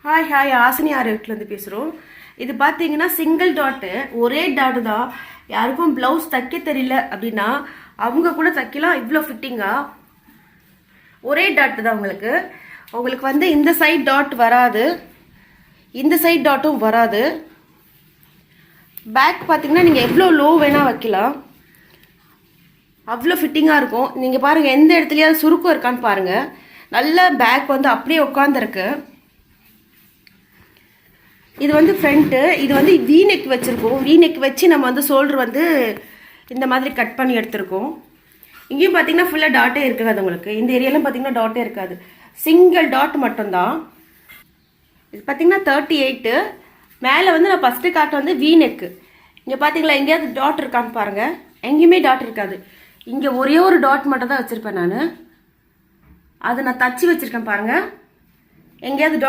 Hi hi ஆசினி ஆர்ட்லேருந்து பேசுகிறோம். இது பார்த்தீங்கன்னா சிங்கிள் டாட்டு, ஒரே டாட்டு தான். யாருக்கும் ப்ளவுஸ் தைக்க தெரியல அப்படின்னா அவங்க கூட தைக்கலாம். இவ்வளோ ஃபிட்டிங்காக ஒரே டாட்டு தான். உங்களுக்கு வந்து இந்த சைட் டாட் வராது, இந்த சைட் டாட்டும் வராது. பேக் பார்த்தீங்கன்னா நீங்கள் எவ்வளோ லோ வேணால் வைக்கலாம், அவ்வளோ ஃபிட்டிங்காக இருக்கும். நீங்கள் பாருங்கள், எந்த இடத்துலையாவது சுருக்கம் இருக்கான்னு பாருங்கள். நல்ல பேக் வந்து அப்படியே உட்காந்துருக்கு. இது வந்து ஃப்ரண்ட்டு, இது வந்து வி நெக் வச்சுருக்கோம். வி நெக் வச்சு நம்ம வந்து ஷோல்டர் வந்து இந்த மாதிரி கட் பண்ணி எடுத்துருக்கோம். இங்கேயும் பார்த்தீங்கன்னா ஃபுல்லாக டாட்டே இருக்காது. உங்களுக்கு இந்த ஏரியாலாம் பார்த்தீங்கன்னா டாட்டே இருக்காது, சிங்கிள் டாட் மட்டும்தான். இது பார்த்தீங்கன்னா 38. மேலே வந்து நான் ஃபஸ்ட்டு காட்ட வந்து வி நெக்கு. இங்கே பார்த்தீங்களா, எங்கேயாவது டாட் இருக்கான்னு பாருங்கள். எங்கேயுமே டாட் இருக்காது. இங்கே ஒரே ஒரு டாட் மட்டும் தான் வச்சுருப்பேன் நான். அது நான் தச்சு வச்சுருக்கேன் பாருங்கள். எங்கேயாவது டாட்